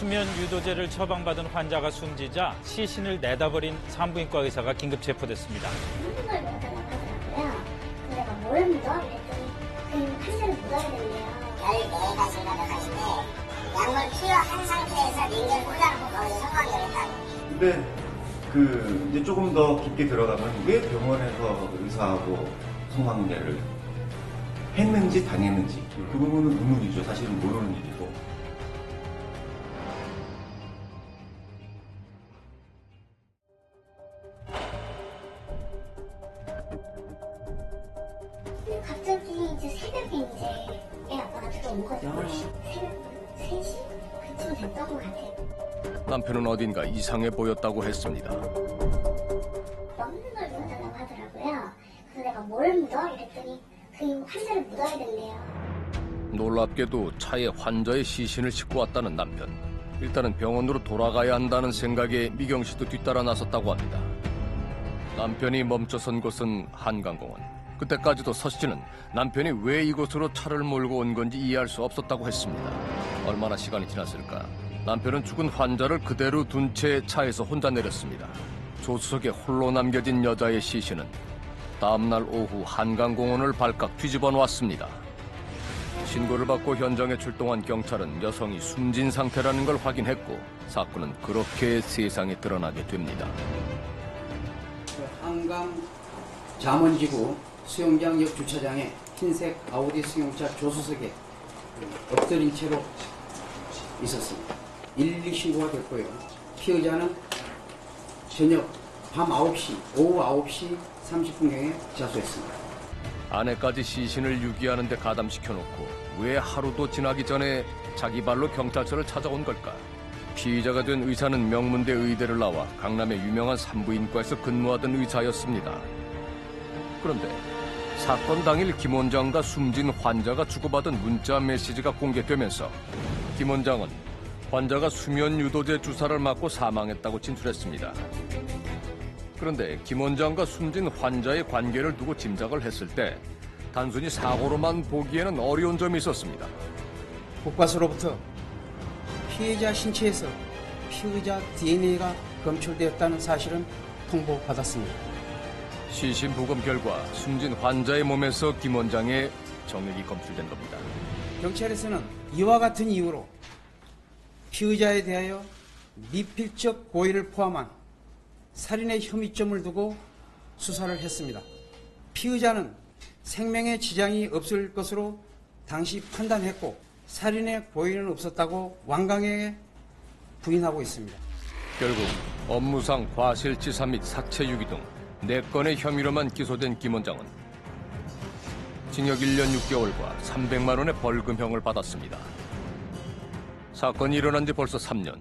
수면 유도제를 처방받은 환자가 숨지자 시신을 내다버린 산부인과 의사가 긴급 체포됐습니다. 묻는 걸 묻어달라고 하더라고요. 그래서 내가 뭘 묻어? 이랬더니 그 환자를 묻어야 된대요. 14가지인가 몇 가지인데 약물 투여한 상태에서 링겔 꽂아놓고 거기서 성관계를 했다고. 근데 이제 조금 더 깊게 들어가면 왜 병원에서 의사하고 성관계를 했는지 당했는지 그 부분은 의문이죠. 사실은 모르는 일이고. 갑자기 이제 새벽에 이제 애 아빠가 들어온 거죠. 새벽 3시? 그쯤 됐던 것 같아요. 남편은 어딘가 이상해 보였다고 했습니다. 먹는 걸 묻어달라고 하더라고요. 그래서 내가 뭘 묻어? 이랬더니 그 환자를 묻어야 된대요. 놀랍게도 차에 환자의 시신을 싣고 왔다는 남편. 일단은 병원으로 돌아가야 한다는 생각에 미경 씨도 뒤따라 나섰다고 합니다. 남편이 멈춰선 곳은 한강공원. 그때까지도 서 씨는 남편이 왜 이곳으로 차를 몰고 온 건지 이해할 수 없었다고 했습니다. 얼마나 시간이 지났을까? 남편은 죽은 환자를 그대로 둔 채 차에서 혼자 내렸습니다. 조수석에 홀로 남겨진 여자의 시신은 다음날 오후 한강공원을 발칵 뒤집어 놓았습니다. 신고를 받고 현장에 출동한 경찰은 여성이 숨진 상태라는 걸 확인했고 사건은 그렇게 세상에 드러나게 됩니다. 한강 잠원지구 수영장 옆 주차장에 흰색 아우디 승용차 조수석에 엎드린 채로 있었습니다. 112 신고가 됐고요. 피의자는 저녁 밤 9시, 오후 9시 30분경에 자수했습니다. 아내까지 시신을 유기하는 데 가담시켜놓고 왜 하루도 지나기 전에 자기 발로 경찰서를 찾아온 걸까? 피의자가 된 의사는 명문대 의대를 나와 강남의 유명한 산부인과에서 근무하던 의사였습니다. 그런데 사건 당일 김 원장과 숨진 환자가 주고받은 문자 메시지가 공개되면서 김 원장은 환자가 수면 유도제 주사를 맞고 사망했다고 진술했습니다. 그런데 김 원장과 숨진 환자의 관계를 두고 짐작을 했을 때 단순히 사고로만 보기에는 어려운 점이 있었습니다. 국과수로부터 피해자 신체에서 피의자 DNA가 검출되었다는 사실은 통보받았습니다. 시신 부검 결과 숨진 환자의 몸에서 김 원장의 정액이 검출된 겁니다. 경찰에서는 이와 같은 이유로 피의자에 대하여 미필적 고의를 포함한 살인의 혐의점을 두고 수사를 했습니다. 피의자는 생명에 지장이 없을 것으로 당시 판단했고 살인의 고의는 없었다고 완강하게 부인하고 있습니다. 결국 업무상 과실치사 및 사체유기 등 4건의 혐의로만 기소된 김 원장은 징역 1년 6개월과 300만 원의 벌금형을 받았습니다. 사건이 일어난 지 벌써 3년.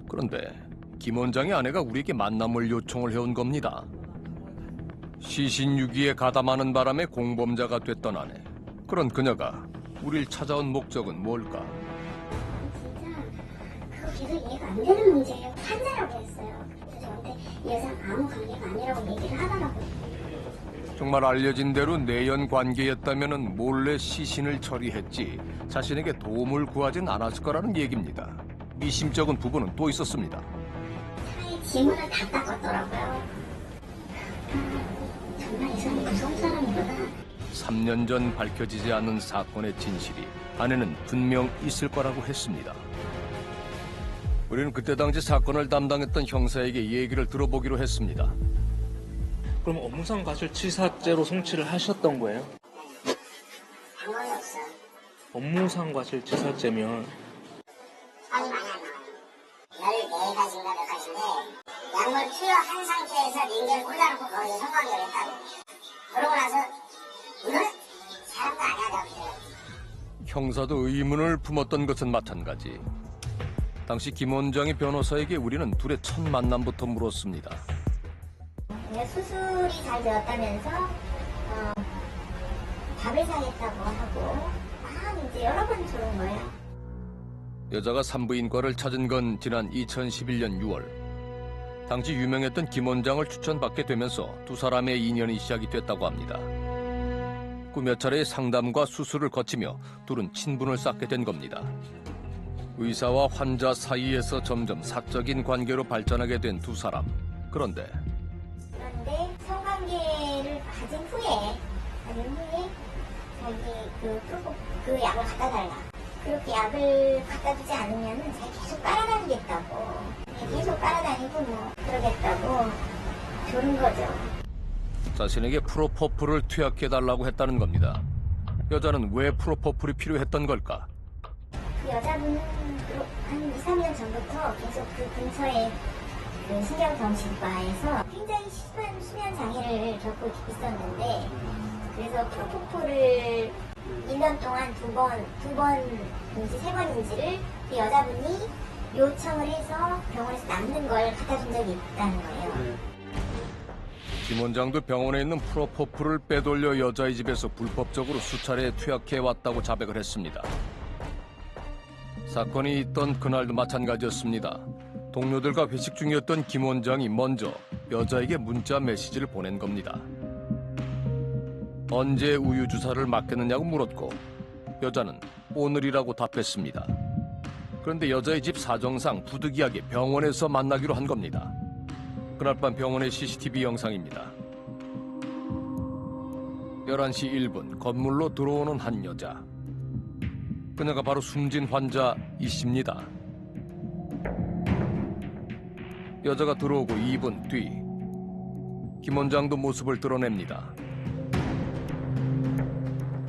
그런데 김 원장의 아내가 우리에게 만남을 요청을 해온 겁니다. 시신 유기에 가담하는 바람에 공범자가 됐던 아내. 그런 그녀가 우리를 찾아온 목적은 뭘까? 진짜 그거 계속 이해가 안 되는 문제예요. 환자라고 했어요. 그래서 저한테 이 여자는 아무 관계가 아니라고 얘기를 하더라고요. 정말 알려진 대로 내연 관계였다면 몰래 시신을 처리했지 자신에게 도움을 구하진 않았을 거라는 얘기입니다. 미심쩍은 부분은 또 있었습니다. 차에 지문을 다 닦았더라고요. 정말 이 사람이 무서운 사람이구나. 3년 전 밝혀지지 않은 사건의 진실이 아내는 분명 있을 거라고 했습니다. 우리는 그때 당시 사건을 담당했던 형사에게 얘기를 들어보기로 했습니다. 그럼 업무상 과실치사죄로 송치를 하셨던 거예요? 방법이 없어요. 업무상 과실치사죄면 아니 많이 안 나와요. 14가지인가 몇 가지인데 약물 투여한 상태에서 링겔 꽂아놓고 거기서 성관계를 했다고. 그러고 나서 이거는 사람도 아니야 내가 그래요. 형사도 의문을 품었던 것은 마찬가지. 당시 김 원장의 변호사에게 우리는 둘의 첫 만남부터 물었습니다. 수술이 잘 되었다면서 밥을 사겠다고 하고 이제 여러 번 들어온 거예요. 여자가 산부인과를 찾은 건 지난 2011년 6월. 당시 유명했던 김 원장을 추천받게 되면서 두 사람의 인연이 시작이 됐다고 합니다. 그 몇 차례의 상담과 수술을 거치며 둘은 친분을 쌓게 된 겁니다. 의사와 환자 사이에서 점점 사적인 관계로 발전하게 된 두 사람. 그런데 성관계를 가진 후에 자기 그 약을 갖다 달라. 그렇게 약을 갖다 주지 않으면 자기 계속 따라다니겠다고. 계속 따라다니고 뭐 그러겠다고 그런 거죠. 자신에게 프로포폴을 투약해달라고 했다는 겁니다. 여자는 왜 프로포폴이 필요했던 걸까? 그 여자분은 한 2, 3년 전부터 계속 그 근처에 그 신경정신과에서 굉장히 심한 수면 장애를 겪고 있었는데, 그래서 프로포폴을 1년 동안 두 번인지 세 번인지를 그 여자분이 요청을 해서 병원에서 남는 걸 갖다 준 적이 있다는 거예요. 김 원장도 병원에 있는 프로포폴을 빼돌려 여자의 집에서 불법적으로 수차례 투약해왔다고 자백을 했습니다. 사건이 있던 그날도 마찬가지였습니다. 동료들과 회식 중이었던 김 원장이 먼저 여자에게 문자 메시지를 보낸 겁니다. 언제 우유 주사를 맞겠느냐고 물었고 여자는 오늘이라고 답했습니다. 그런데 여자의 집 사정상 부득이하게 병원에서 만나기로 한 겁니다. 그날 밤 병원의 CCTV 영상입니다. 11시 1분 건물로 들어오는 한 여자. 그녀가 바로 숨진 환자 이 씨입니다. 여자가 들어오고 2분 뒤 김 원장도 모습을 드러냅니다.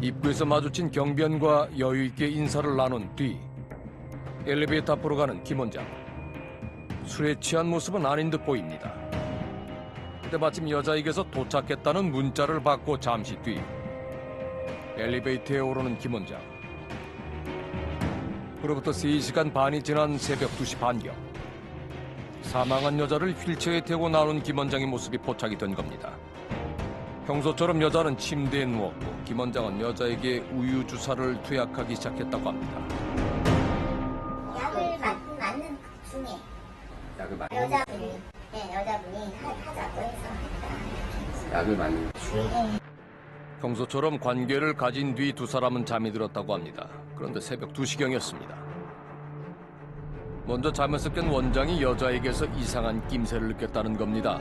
입구에서 마주친 경비원과 여유 있게 인사를 나눈 뒤 엘리베이터 앞으로 가는 김 원장. 술에 취한 모습은 아닌 듯 보입니다. 그때 마침 여자에게서 도착했다는 문자를 받고 잠시 뒤 엘리베이터에 오르는 김 원장. 그로부터 3시간 반이 지난 새벽 2시 반경. 사망한 여자를 휠체어에 태우고 나오는 김 원장의 모습이 포착이 된 겁니다. 평소처럼 여자는 침대에 누웠고 김 원장은 여자에게 우유 주사를 투약하기 시작했다고 합니다. 약을 맞는 중에 여자분이 하자고 해서 했다. 약을 맞는 중에? 평소처럼 관계를 가진 뒤 두 사람은 잠이 들었다고 합니다. 그런데 새벽 2시경이었습니다. 먼저 잠에서 깬 원장이 여자에게서 이상한 낌새를 느꼈다는 겁니다.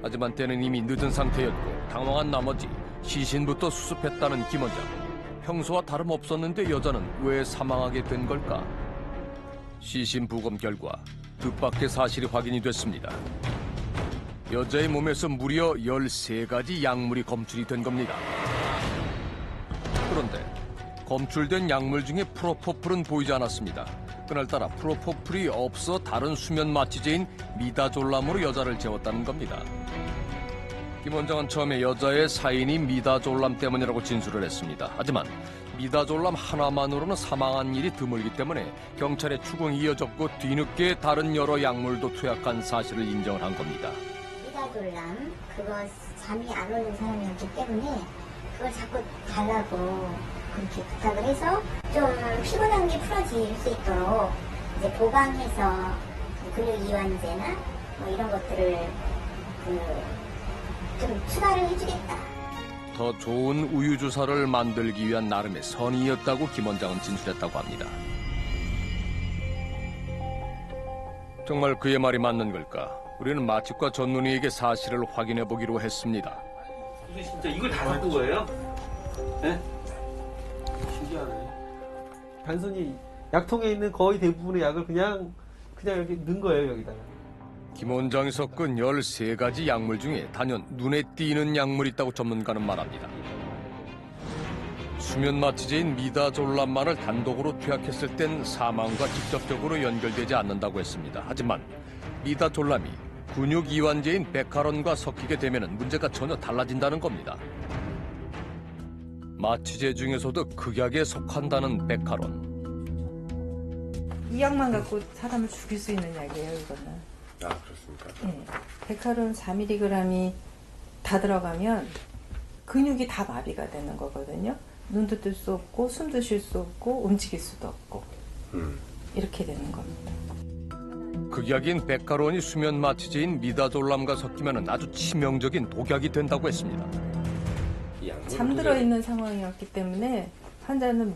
하지만 때는 이미 늦은 상태였고 당황한 나머지 시신부터 수습했다는 김 원장. 평소와 다름없었는데 여자는 왜 사망하게 된 걸까? 시신 부검 결과 뜻밖의 사실이 확인이 됐습니다. 여자의 몸에서 무려 13가지 약물이 검출이 된 겁니다. 그런데 검출된 약물 중에 프로포폴은 보이지 않았습니다. 그날따라 프로포폴이 없어 다른 수면 마취제인 미다졸람으로 여자를 재웠다는 겁니다. 김 원장은 처음에 여자의 사인이 미다졸람 때문이라고 진술을 했습니다. 하지만 미다졸람 하나만으로는 사망한 일이 드물기 때문에 경찰의 추궁이 이어졌고 뒤늦게 다른 여러 약물도 투약한 사실을 인정을 한 겁니다. 미다졸람 그거 잠이 안 오는 사람이었기 때문에 그걸 자꾸 달라고 그렇게 부탁을 해서 좀 피곤한 게 풀어질 수 있도록 이제 보강해서 근육 이완제나 뭐 이런 것들을 좀 추가를 해주겠다. 더 좋은 우유 주사를 만들기 위한 나름의 선의였다고 김 원장은 진술했다고 합니다. 정말 그의 말이 맞는 걸까? 우리는 마취과 전문의에게 사실을 확인해 보기로 했습니다. 근데 진짜 이걸 다 섞은 거예요? 네? 신기하네. 단순히 약통에 있는 거의 대부분의 약을 그냥 이렇게 넣은 거예요, 여기다가. 김 원장이 섞은 13가지 약물 중에 단연 눈에 띄는 약물이 있다고 전문가는 말합니다. 수면 마취제인 미다졸람만을 단독으로 투약했을 땐 사망과 직접적으로 연결되지 않는다고 했습니다. 하지만 미다졸람이 근육 이완제인 베카론과 섞이게 되면 문제가 전혀 달라진다는 겁니다. 마취제 중에서도 극약에 속한다는 베카론. 이 약만 갖고 사람을 죽일 수 있는 약이에요, 이거는. 아, 그렇습니까? 네. 베카론 4mg이 다 들어가면 근육이 다 마비가 되는 거거든요. 눈도 뜰 수 없고, 숨도 쉴 수 없고, 움직일 수도 없고. 이렇게 되는 겁니다. 극약인 베카론이 수면 마취제인 미다졸람과 섞이면 아주 치명적인 독약이 된다고 했습니다. 잠들어 있는 상황이었기 때문에 환자는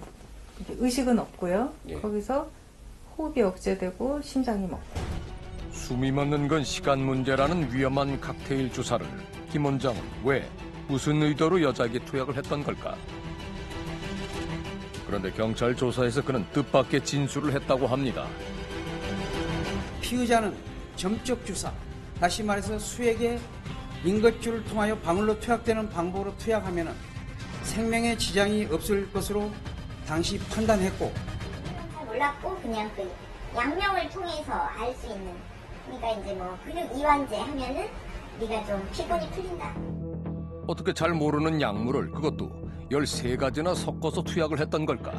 의식은 없고요. 예. 거기서 호흡이 억제되고 심장이 멎고. 숨이 멎는 건 시간 문제라는 위험한 칵테일 주사를 김 원장은 왜, 무슨 의도로 여자에게 투약을 했던 걸까? 그런데 경찰 조사에서 그는 뜻밖의 진술을 했다고 합니다. 피의자는 점적 주사, 다시 말해서 수액에 링거줄을 통하여 방울로 투약되는 방법으로 투약하면 생명에 지장이 없을 것으로 당시 판단했고, 잘 몰랐고 그냥 그 양명을 통해서 알 수 있는, 그러니까 이제 뭐 근육 이완제 하면은 네가 좀 피곤이 풀린다. 어떻게 잘 모르는 약물을 그것도 13가지나 섞어서 투약을 했던 걸까?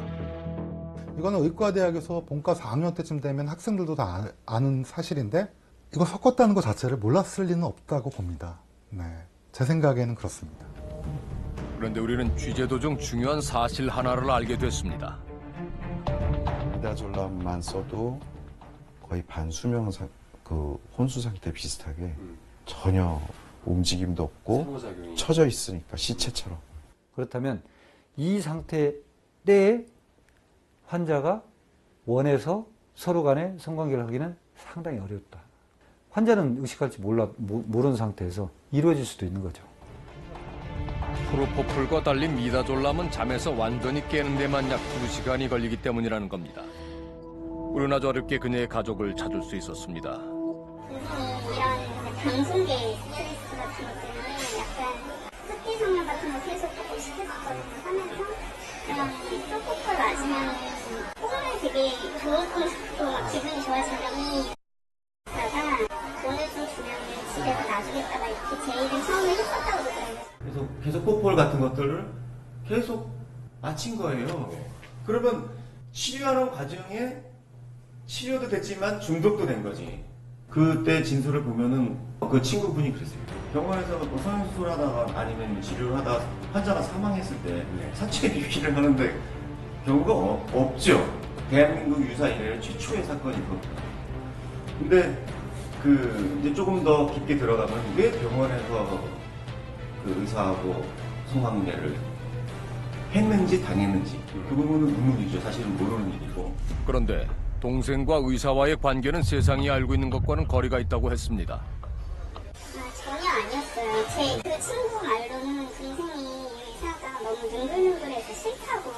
이거는 의과대학에서 본과 4학년 때쯤 되면 학생들도 다 아는 사실인데 이거 섞었다는 것 자체를 몰랐을 리는 없다고 봅니다. 네, 제 생각에는 그렇습니다. 그런데 우리는 취재 도중 중요한 사실 하나를 알게 됐습니다. 미다졸람만 써도 거의 반수명 혼수 상태 비슷하게 전혀 움직임도 없고 처져 있으니까 시체처럼. 그렇다면 이 상태 때에 환자가 원해서 서로 간에 성관계를 하기는 상당히 어렵다. 환자는 의식할지 모르는 상태에서 이루어질 수도 있는 거죠. 프로포폴과 달리 미다졸람은 잠에서 완전히 깨는 데만 약 2시간이 걸리기 때문이라는 겁니다. 우리는 아주 어렵게 그녀의 가족을 찾을 수 있었습니다. 이런 방송계 스트레스 같은 것 때문에 약간 흑기 성명 같은 거 계속 하고 시켰었거든요. 하면서 그냥 소포콜 맞으면 꿈을 되게 좋은 꿈을 막 기분이 좋아진다고 다가 돈을 좀 주면 집에서 놔주겠다가 이렇게 제의를 처음에 했었다고 그러더라고요. 계속 코폴 같은 것들을 계속 마친 거예요. 그러면 치료하는 과정에 치료도 됐지만 중독도 된 거지. 그때 진술을 보면은 그 친구분이 그랬어요. 병원에서 뭐 성형수술 하다가 아니면 치료를 하다가 환자가 사망했을 때 사체 비피를 하는데 경우가 없죠. 대한민국 유사 이래 최초의 사건이고. 근데 이제 조금 더 깊게 들어가면 왜 병원에서 그 의사하고 성관계를 했는지 당했는지 그 부분은 의문이죠. 사실은 모르는 일이고. 그런데 동생과 의사와의 관계는 세상이 알고 있는 것과는 거리가 있다고 했습니다. 전혀 아니었어요. 제 그 친구 말로는 동생이 의사가 너무 능글능글해서 싫다고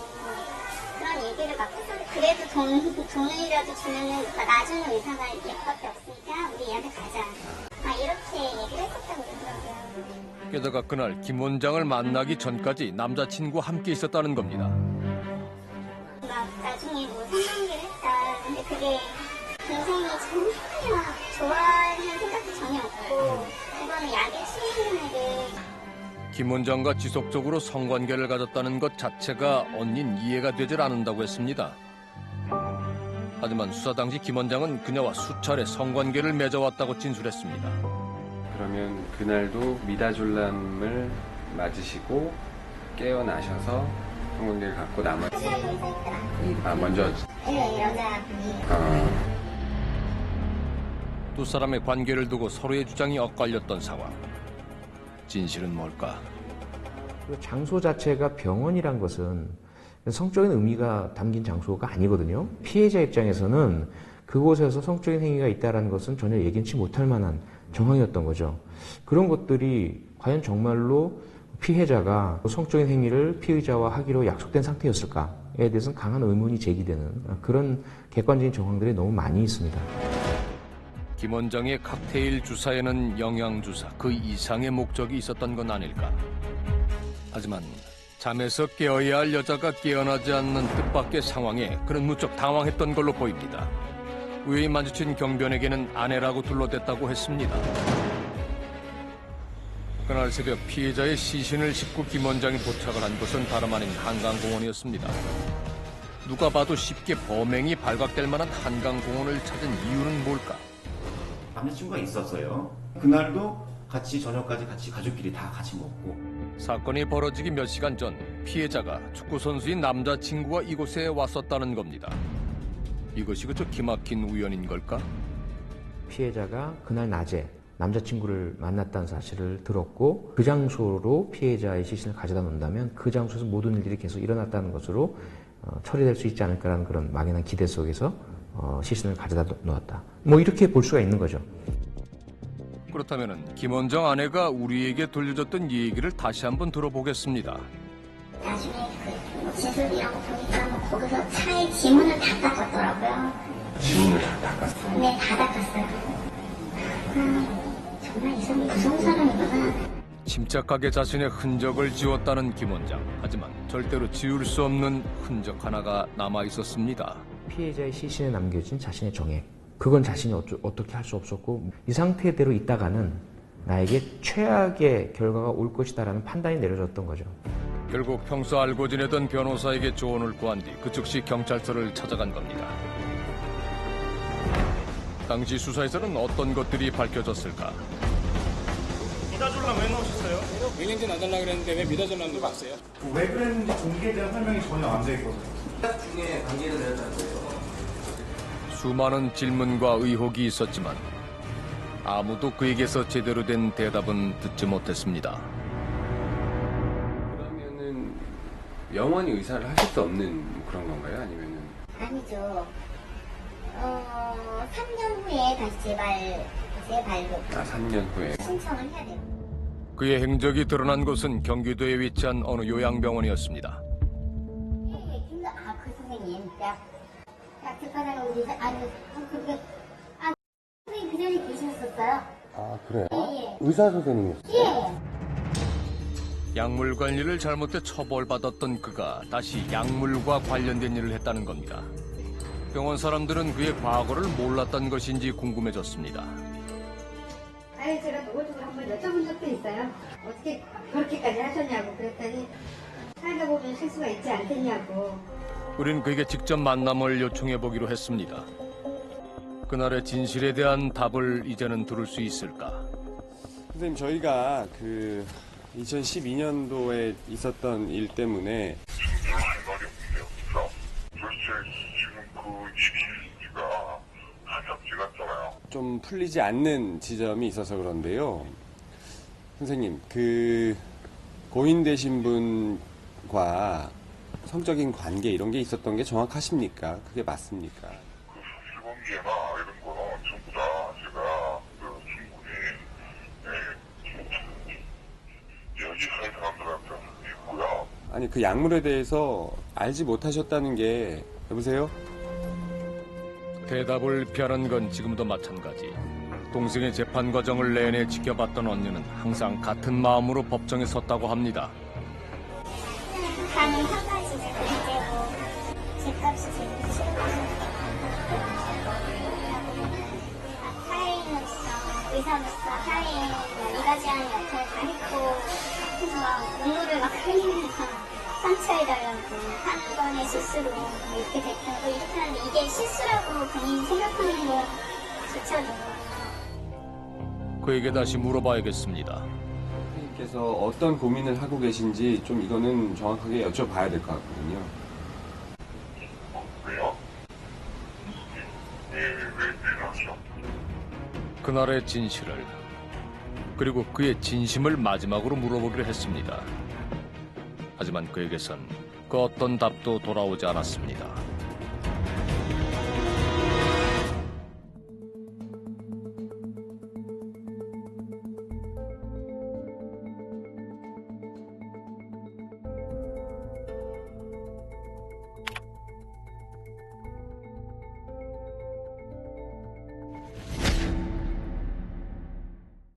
그런 얘기를 막 해서 그래도 돈이라도 주면은 놔주는 의사가 얘밖에 없으니까 우리 얘한테 가자. 이렇게 얘기를 했었다고 그러더라고요. 게다가 그날 김 원장을 만나기 전까지 남자친구와 함께 있었다는 겁니다. 막 나중에 뭐 성관계를 했다. 근데 그게 동생이 전혀 막 좋아하는 생각도 전혀 없고 그거는 약에 취해 있는 김 원장과 지속적으로 성관계를 가졌다는 것 자체가 언닌 이해가 되질 않는다고 했습니다. 하지만 수사 당시 김 원장은 그녀와 수차례 성관계를 맺어왔다고 진술했습니다. 그러면 그날도 미다졸람을 맞으시고 깨어나셔서 성관계를 갖고 나머지 먼저 두 사람의 관계를 두고 서로의 주장이 엇갈렸던 상황. 진실은 뭘까? 장소 자체가 병원이란 것은 성적인 의미가 담긴 장소가 아니거든요. 피해자 입장에서는 그곳에서 성적인 행위가 있다는 것은 전혀 예견치 못할 만한 정황이었던 거죠. 그런 것들이 과연 정말로 피해자가 성적인 행위를 피의자와 하기로 약속된 상태였을까에 대해서는 강한 의문이 제기되는 그런 객관적인 정황들이 너무 많이 있습니다. 김 원장의 칵테일 주사에는 영양주사 그 이상의 목적이 있었던 건 아닐까. 하지만 잠에서 깨어야 할 여자가 깨어나지 않는 뜻밖의 상황에 그는 무척 당황했던 걸로 보입니다. 우연히 마주친 경변에게는 아내라고 둘러댔다고 했습니다. 그날 새벽 피해자의 시신을 싣고 김 원장이 도착을 한 곳은 다름 아닌 한강공원이었습니다. 누가 봐도 쉽게 범행이 발각될 만한 한강공원을 찾은 이유는 뭘까? 남자친구가 있었어요. 그날도 같이 저녁까지 같이 가족끼리 다 같이 먹고. 사건이 벌어지기 몇 시간 전 피해자가 축구선수인 남자친구가 이곳에 왔었다는 겁니다. 이것이 그저 기막힌 우연인 걸까? 피해자가 그날 낮에 남자친구를 만났다는 사실을 들었고 그 장소로 피해자의 시신을 가져다 놓는다면 그 장소에서 모든 일들이 계속 일어났다는 것으로 처리될 수 있지 않을까라는 그런 막연한 기대 속에서 시신을 가져다 놓았다. 뭐 이렇게 볼 수가 있는 거죠. 그렇다면 김원정 아내가 우리에게 들려줬던 얘기를 다시 한번 들어보겠습니다. 나중에 그 진술이라고 보니까 거기서 차의 지문을 다 닦았더라고요. 지문을 다 닦았어요? 네, 다 닦았어요. 정말 이 사람 무서운 사람이구나. 침착하게 자신의 흔적을 지웠다는 김원장. 하지만 절대로 지울 수 없는 흔적 하나가 남아 있었습니다. 피해자의 시신에 남겨진 자신의 정액. 그건 자신이 어떻게 할 수 없었고 이 상태대로 있다가는 나에게 최악의 결과가 올 것이다라는 판단이 내려졌던 거죠. 결국 평소 알고 지내던 변호사에게 조언을 구한 뒤 그 즉시 경찰서를 찾아간 겁니다. 당시 수사에서는 어떤 것들이 밝혀졌을까? 미다졸람 왜 넣으셨어요? 릴렌즈 놔달라 그랬는데 왜 미다졸람 넣고 왔어요? 왜 그랬는지 공개에 대한 설명이 전혀 안 돼 있거든요. 중에 관계를 내렸다는데요. 수많은 질문과 의혹이 있었지만 아무도 그에게서 제대로 된 대답은 듣지 못했습니다. 그러면은 영원히 의사를 하실 수 없는 그런 건가요? 아니면은? 아니죠. 3년 후에 다시 재발급. 3년 후에. 신청을 해야 돼요. 그의 행적이 드러난 곳은 경기도에 위치한 어느 요양병원이었습니다. 그 선생님, 약 특파사가 우리 선생님 그 자리에 계셨었어요. 아, 그래요? 예. 의사 선생님이었어요? 예. 약물 관리를 잘못해 처벌받았던 그가 다시 약물과 관련된 일을 했다는 겁니다. 병원 사람들은 그의 과거를 몰랐던 것인지 궁금해졌습니다. 아니 제가 노골적으로 한번 여쭤본 적도 있어요. 어떻게 그렇게까지 하셨냐고 그랬더니 살다 보면 실수가 있지 않겠냐고. 우린 그에게 직접 만남을 요청해보기로 했습니다. 그날의 진실에 대한 답을 이제는 들을 수 있을까? 선생님, 저희가 그 2012년도에 있었던 일 때문에 좀 풀리지 않는 지점이 있어서 그런데요. 선생님, 그 고인되신 분과 성적인 관계 이런 게 있었던 게 정확하십니까? 그게 맞습니까? 실범죄나 이런 거는 전부 다 제가 충분히 이야기할 사람들한테 있고요. 아니, 그 약물에 대해서 알지 못하셨다는 게, 여보세요? 대답을 피하는 건 지금도 마찬가지. 동생의 재판 과정을 내내 지켜봤던 언니는 항상 같은 마음으로 법정에 섰다고 합니다. 나는 한 가지 문제고 집값이 제일 싫고 사회인으로서 의사로서 사회에 이가지하는 역할을 다 했고 그래서 막 눈물을 막 흘리면서 상처해달라고 한 번의 실수로 이렇게 됐다고 이렇게 하는데 이게 실수라고 본인이 생각하는 것조차도 그에게 다시 물어봐야겠습니다. 선생님께서 어떤 고민을 하고 계신지 좀 이거는 정확하게 여쭤봐야 될 것 같거든요. 왜요? 왜 필요하죠? 그날의 진실을 그리고 그의 진심을 마지막으로 물어보기로 했습니다. 하지만 그에게선 그 어떤 답도 돌아오지 않았습니다.